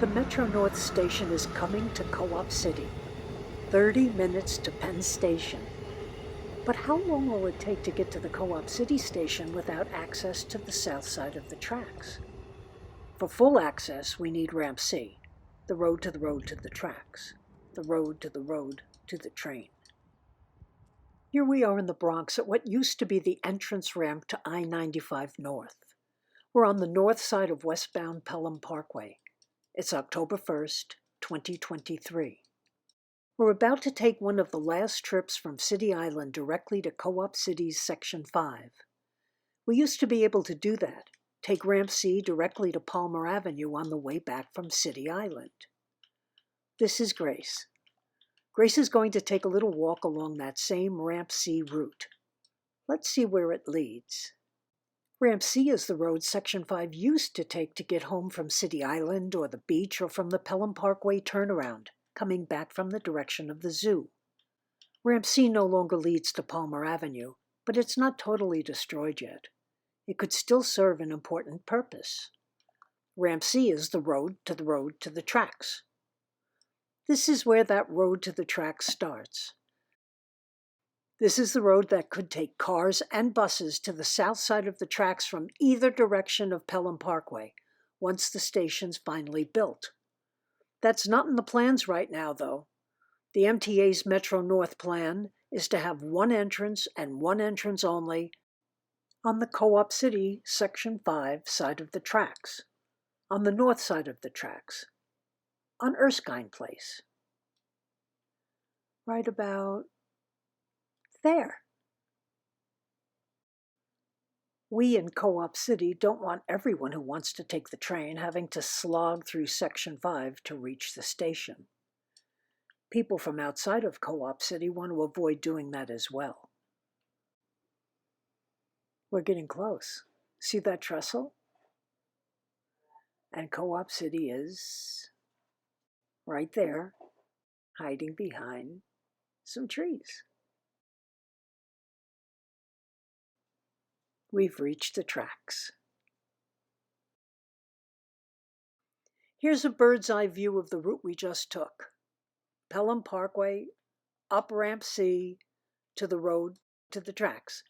The Metro North station is coming to Co-op City. 30 minutes to Penn Station. But how long will it take to get to the Co-op City station without access to the south side of the tracks? For full access, we need Ramp C, the road to the tracks, the road to the train. Here we are in the Bronx at what used to be the entrance ramp to I-95 North. We're on the north side of westbound Pelham Parkway. It's October 1st, 2023. We're about to take one of the last trips from City Island directly to Co-op City's Section 5. We used to be able to do that, take Ramp C directly to Palmer Avenue on the way back from City Island. This is Grace. Grace is going to take a little walk along that same Ramp C route. Let's see where it leads. Ramp C is the road Section 5 used to take to get home from City Island or the beach or from the Pelham Parkway turnaround, coming back from the direction of the zoo. Ramp C no longer leads to Palmer Avenue, but it's not totally destroyed yet. It could still serve an important purpose. Ramp C is the road to the tracks. This is where that road to the tracks starts. This is the road that could take cars and buses to the south side of the tracks from either direction of Pelham Parkway, once the station's finally built. That's not in the plans right now, though. The MTA's Metro North plan is to have one entrance and one entrance only on the Co-op City Section 5 side of the tracks, on the north side of the tracks, on Erskine Place. Right about there. We in Co-op City don't want everyone who wants to take the train having to slog through Section 5 to reach the station. People from outside of Co-op City want to avoid doing that as well. We're getting close. See that trestle? And Co-op City is right there, hiding behind some trees. We've reached the tracks. Here's a bird's eye view of the route we just took. Pelham Parkway, up Ramp C, to the road to the tracks.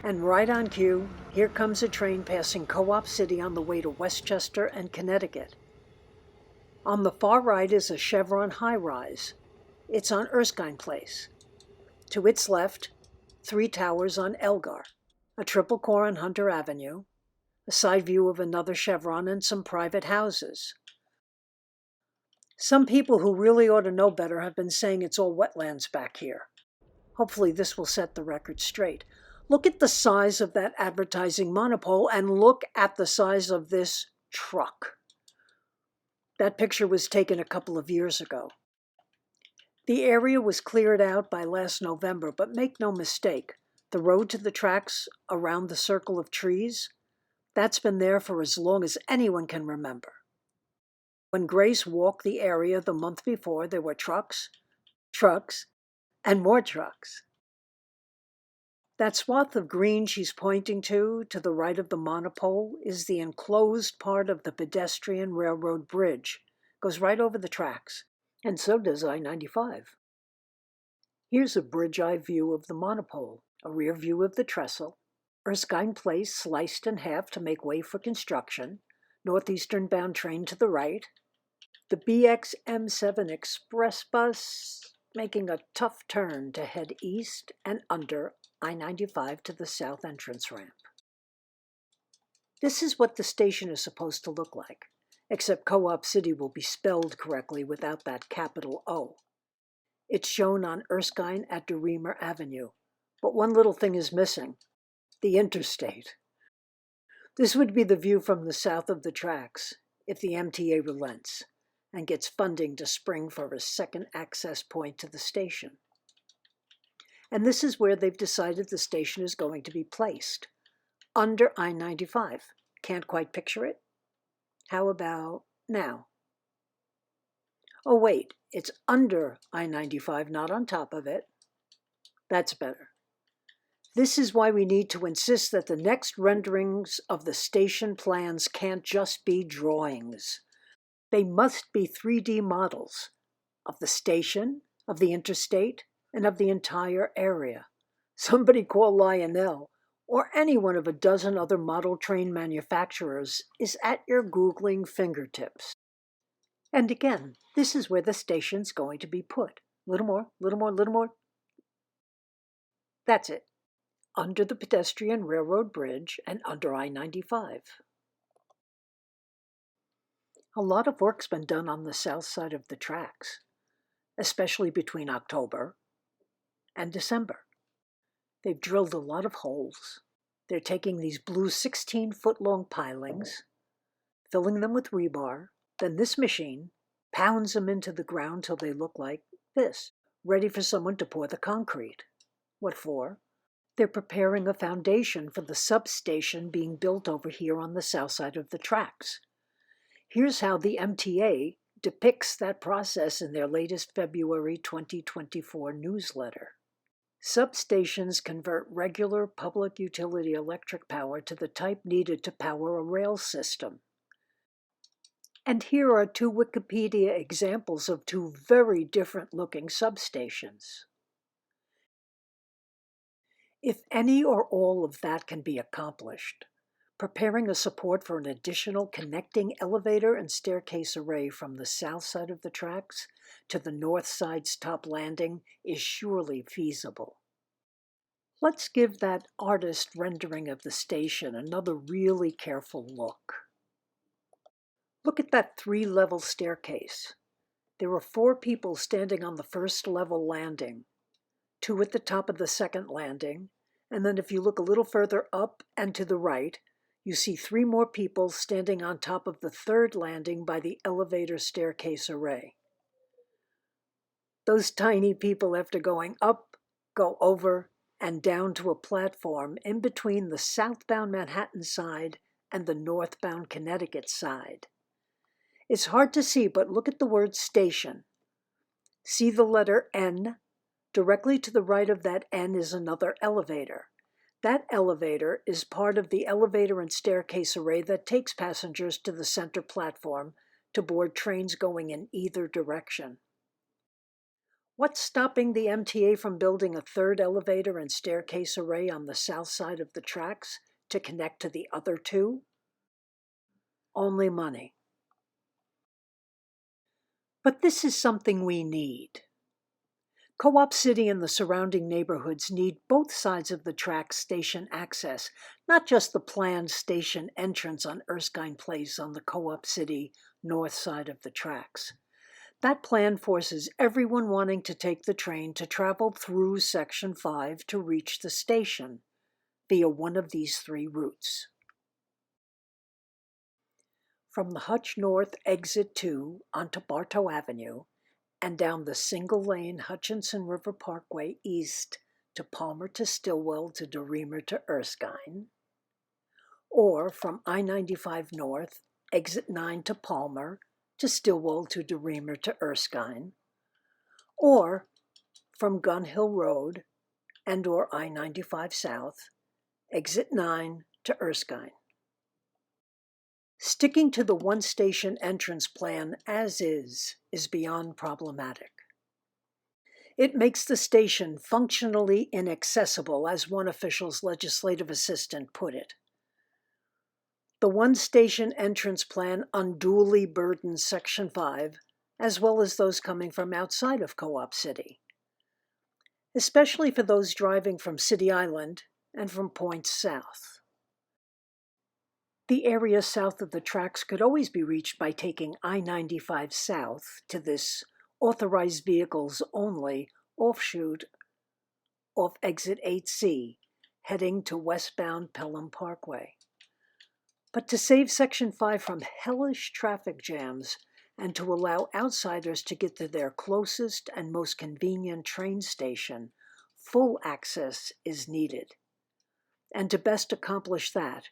And right on cue, here comes a train passing Co-op City on the way to Westchester and Connecticut. On the far right is a Chevron high-rise. It's on Erskine Place. To its left, 3 towers on Elgar, a triple core on Hunter Avenue, a side view of another Chevron, and some private houses. Some people who really ought to know better have been saying it's all wetlands back here. Hopefully this will set the record straight. Look at the size of that advertising monopole and look at the size of this truck. That picture was taken a couple of years ago. The area was cleared out by last November, but make no mistake, the road to the tracks around the circle of trees, that's been there for as long as anyone can remember. When Grace walked the area the month before, there were trucks, and more trucks. That swath of green she's pointing to the right of the monopole, is the enclosed part of the pedestrian railroad bridge. Goes right over the tracks, and so does I-95. Here's a bird's eye view of the monopole, a rear view of the trestle, Erskine Place sliced in half to make way for construction, northeastern bound train to the right, the BX M7 express bus making a tough turn to head east and under I-95 to the south entrance ramp. This is what the station is supposed to look like, except Co-op City will be spelled correctly without that capital O. It's shown on Erskine at DeReamer Avenue, but one little thing is missing, the interstate. This would be the view from the south of the tracks if the MTA relents and gets funding to spring for a second access point to the station. And this is where they've decided the station is going to be placed, under I-95. Can't quite picture it? How about now? Oh wait, it's under I-95, not on top of it. That's better. This is why we need to insist that the next renderings of the station plans can't just be drawings. They must be 3D models of the station, of the interstate, and of the entire area. Somebody call Lionel, or any one of a dozen other model train manufacturers is at your Googling fingertips. And again, this is where the station's going to be put. Little more, little more, little more. That's it. Under the pedestrian railroad bridge and under I-95. A lot of work's been done on the south side of the tracks, especially between October and December. They've drilled a lot of holes. They're taking these blue 16-foot-long pilings, filling them with rebar. Then this machine pounds them into the ground till they look like this, ready for someone to pour the concrete. What for? They're preparing a foundation for the substation being built over here on the south side of the tracks. Here's how the MTA depicts that process in their latest February 2024 newsletter. Substations convert regular public utility electric power to the type needed to power a rail system. And here are two Wikipedia examples of two very different-looking substations. If any or all of that can be accomplished, preparing a support for an additional connecting elevator and staircase array from the south side of the tracks to the north side's top landing is surely feasible. Let's give that artist rendering of the station another really careful look. Look at that 3-level staircase. There are 4 people standing on the first level landing, 2 at the top of the second landing, and then if you look a little further up and to the right, you see 3 more people standing on top of the third landing by the elevator staircase array. Those tiny people, after going up, go over, and down to a platform in between the southbound Manhattan side and the northbound Connecticut side. It's hard to see, but look at the word station. See the letter N? Directly to the right of that N is another elevator. That elevator is part of the elevator and staircase array that takes passengers to the center platform to board trains going in either direction. What's stopping the MTA from building a third elevator and staircase array on the south side of the tracks to connect to the other 2? Only money. But this is something we need. Co-op City and the surrounding neighborhoods need both sides of the track's station access, not just the planned station entrance on Erskine Place on the Co-op City north side of the tracks. That plan forces everyone wanting to take the train to travel through Section 5 to reach the station via one of these 3 routes. From the Hutch North Exit 2 onto Bartow Avenue and down the single-lane Hutchinson River Parkway east to Palmer to Stillwell to DeReamer to Erskine, or from I-95 North, Exit 9 to Palmer to Stillwell to DeReamer to Erskine, or from Gun Hill Road and or I-95 South, Exit 9 to Erskine. Sticking to the one-station entrance plan as is beyond problematic. It makes the station functionally inaccessible, as one official's legislative assistant put it. The one-station entrance plan unduly burdens Section 5, as well as those coming from outside of Co-op City, especially for those driving from City Island and from points south. The area south of the tracks could always be reached by taking I-95 south to this authorized vehicles only offshoot off Exit 8C, heading to westbound Pelham Parkway. But to save Section 5 from hellish traffic jams and to allow outsiders to get to their closest and most convenient train station, full access is needed. And to best accomplish that,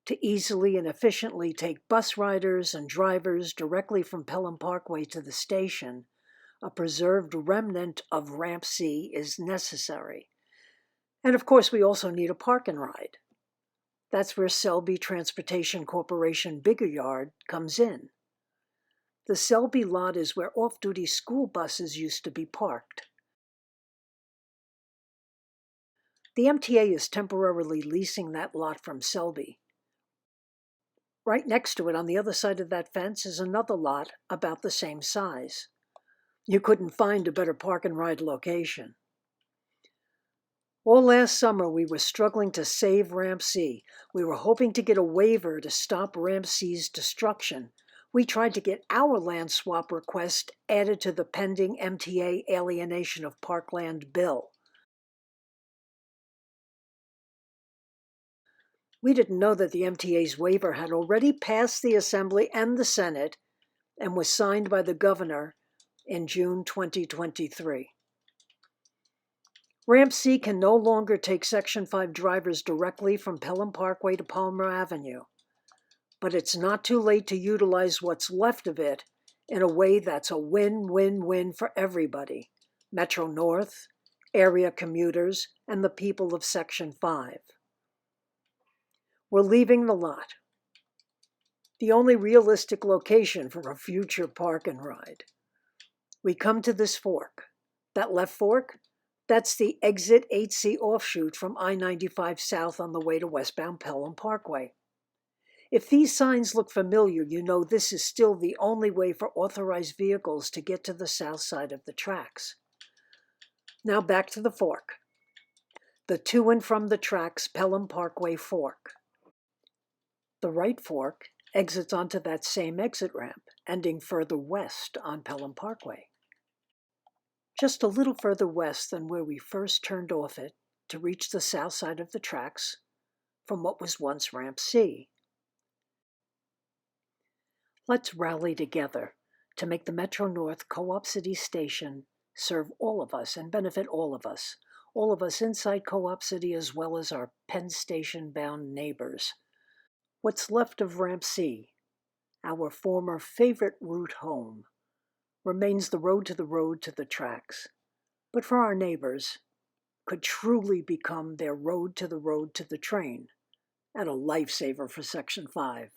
to easily and efficiently take bus riders and drivers directly from Pelham Parkway to the station, a preserved remnant of Ramp C is necessary. And of course, we also need a park and ride. That's where Selby Transportation Corporation Bigger Yard comes in. The Selby lot is where off-duty school buses used to be parked. The MTA is temporarily leasing that lot from Selby. Right next to it, on the other side of that fence, is another lot about the same size. You couldn't find a better park and ride location. All last summer, we were struggling to save Ramp C. We were hoping to get a waiver to stop Ramp C's destruction. We tried to get our land swap request added to the pending MTA alienation of parkland bill. We didn't know that the MTA's waiver had already passed the Assembly and the Senate and was signed by the governor in June 2023. Ramp C can no longer take Section 5 drivers directly from Pelham Parkway to Palmer Avenue, but it's not too late to utilize what's left of it in a way that's a win-win-win for everybody: Metro North, area commuters, and the people of Section 5. We're leaving the lot, the only realistic location for a future park and ride. We come to this fork. That left fork, that's the exit 8C offshoot from I-95 south on the way to westbound Pelham Parkway. If these signs look familiar, you know this is still the only way for authorized vehicles to get to the south side of the tracks. Now back to the fork. The to and from the tracks Pelham Parkway fork. The right fork exits onto that same exit ramp, ending further west on Pelham Parkway. Just a little further west than where we first turned off it to reach the south side of the tracks from what was once Ramp C. Let's rally together to make the Metro North Co-op City Station serve all of us and benefit all of us inside Co-op City as well as our Penn Station-bound neighbors. What's left of Ramp C, our former favorite route home, remains the road to the tracks, but for our neighbors, could truly become their road to the train, and a lifesaver for Section 5.